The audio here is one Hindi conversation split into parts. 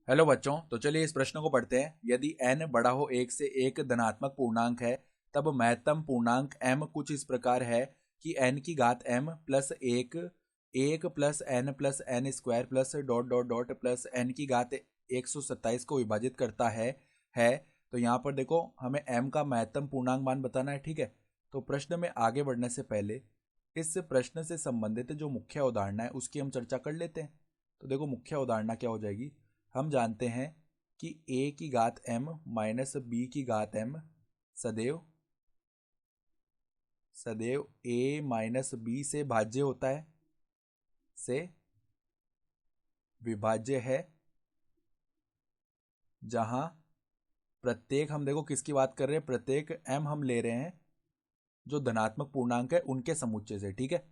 हेलो बच्चों, तो चलिए इस प्रश्न को पढ़ते हैं। यदि n बड़ा हो 1 से एक धनात्मक पूर्णांक है, तब महत्तम पूर्णांक m कुछ इस प्रकार है कि n की घात m प्लस एक, एक plus n square plus dot dot dot plus n की घात 127 को विभाजित करता है। तो यहाँ पर देखो, हमें m का महत्तम पूर्णांक मान बताना है। ठीक है, तो प्रश्न में आगे बढ़ने से पहले इस प्रश्न से संबंधित जो मुख्य उदाहरण है उसकी हम चर्चा कर लेते हैं। तो देखो, मुख्य उदाहरण क्या हो जाएगी। हम जानते हैं कि a की घात m माइनस b की घात m सदैव सदैव a माइनस b से भाज्य होता है, से विभाज्य है, जहां प्रत्येक, हम देखो किसकी बात कर रहे हैं, प्रत्येक m हम ले रहे हैं जो धनात्मक पूर्णांक है उनके समुच्चय से। ठीक है,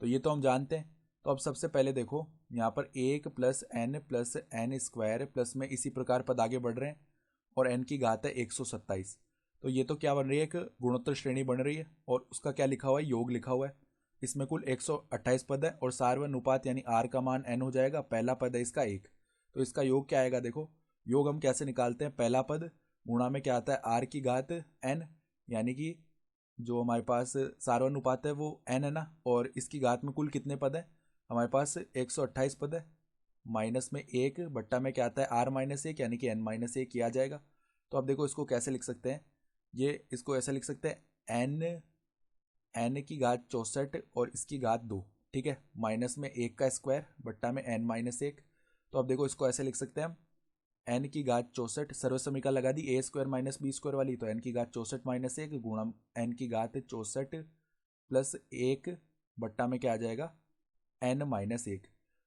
तो ये तो हम जानते हैं। तो अब सबसे पहले देखो, यहाँ पर एक प्लस एन स्क्वायर प्लस में इसी प्रकार पद आगे बढ़ रहे हैं और n की घात है 127। तो ये तो क्या बन रही है, एक गुणोत्तर श्रेणी बन रही है और उसका क्या लिखा हुआ है, योग लिखा हुआ है। इसमें कुल 128 पद है और सार्वनुपात यानी r का मान n हो जाएगा। पहला पद है इसका 1, तो इसका योग क्या आएगा। देखो, योग हम कैसे निकालते हैं, पहला पद गुणा में क्या आता है, r की घात n, यानी कि जो हमारे पास सार्वनुपात है वो n है ना, और इसकी घात में कुल कितने पद है, हमारे पास 128 पद है। माइनस में एक बट्टा में क्या आता है, r माइनस एक, यानी कि n माइनस एक किया जाएगा। तो अब देखो इसको कैसे लिख सकते हैं, ये इसको ऐसा लिख सकते हैं, n की घात 64 और इसकी घात 2। ठीक है, माइनस में एक का स्क्वायर बट्टा में n माइनस एक। तो अब देखो इसको ऐसे लिख सकते हैं हम, n की घात 64, सर्व समीकरण लगा दी a square minus B square वाली, तो n की घात 64 माइनस एक गुणा n की घात 64 प्लस एक बट्टा में क्या आ जाएगा, n माइनस एक।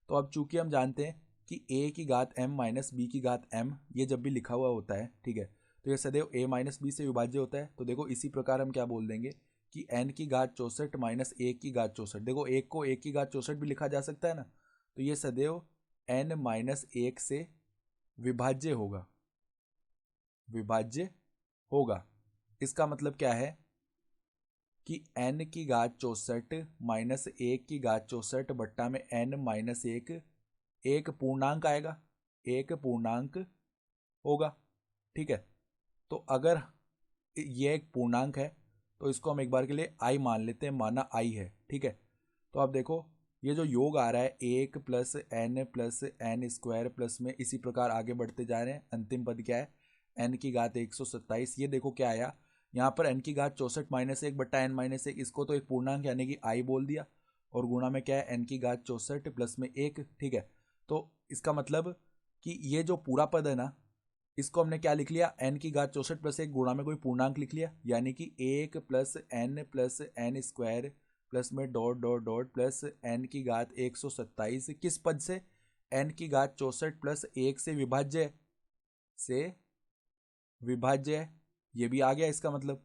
तो अब चूंकि हम जानते हैं कि a की घात m माइनस b की घात m, ये जब भी लिखा हुआ होता है, ठीक है, तो ये सदैव a माइनस बी से विभाज्य होता है। तो देखो इसी प्रकार हम क्या बोल देंगे कि n की घात 64 माइनस एक की घात 64, देखो एक को एक की घात 64 भी लिखा जा सकता है ना, तो ये सदैव n माइनस एक से विभाज्य होगा, विभाज्य होगा। इसका मतलब क्या है कि n की घात 64 माइनस एक की घात 64 बट्टा में n माइनस एक, एक पूर्णांक आएगा, एक पूर्णांक होगा। ठीक है, तो अगर ये एक पूर्णांक है तो इसको हम एक बार के लिए i मान लेते हैं, माना i है। ठीक है, तो अब देखो ये जो योग आ रहा है, एक प्लस एन स्क्वायर प्लस में इसी प्रकार आगे बढ़ते जा रहे हैं। अंतिम पद क्या है, n की घात 127। ये देखो क्या आया, यहाँ पर n की घात 64 माइनस एक बट्टा n माइनस एक, इसको तो एक पूर्णांक यानी कि i बोल दिया, और गुणा में क्या है, n की घात 64 प्लस में एक। ठीक है, तो इसका मतलब कि ये जो पूरा पद है ना, इसको हमने क्या लिख लिया, n की घात 64 प्लस एक गुणा में कोई पूर्णांक लिख लिया, यानी कि एक प्लस एन स्क्वायर प्लस में dot dot dot plus n की घात 127 किस पद से, n की घात 64 प्लस एक से विभाज्य, से विभाज्य है। ये भी आ गया इसका मतलब,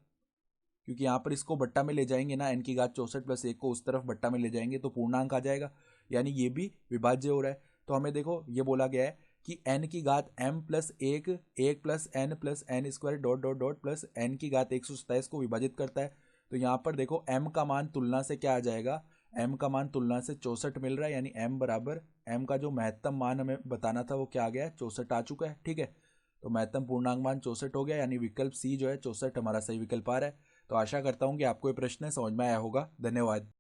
क्योंकि यहाँ पर इसको बट्टा में ले जाएंगे ना, n की घात 64 प्लस एक को उस तरफ बट्टा में ले जाएंगे तो पूर्णांक आ जाएगा, यानी ये भी विभाज्य हो रहा है। तो हमें देखो ये बोला गया है कि n की घात m प्लस एक, एक plus N square dot dot dot plus n की घात 127 को विभाजित करता है। तो यहाँ पर देखो m का मान तुलना से क्या आ जाएगा, m का मान तुलना से 64 मिल रहा है, यानी m बराबर, m का जो महत्तम मान हमें बताना था वो क्या आ गया है, 64 आ चुका है। ठीक है, तो महत्तम पूर्णांक मान 64 हो गया, यानी विकल्प सी जो है 64 हमारा सही विकल्प आ रहा है। तो आशा करता हूँ कि आपको ये प्रश्न समझ में आया होगा। धन्यवाद।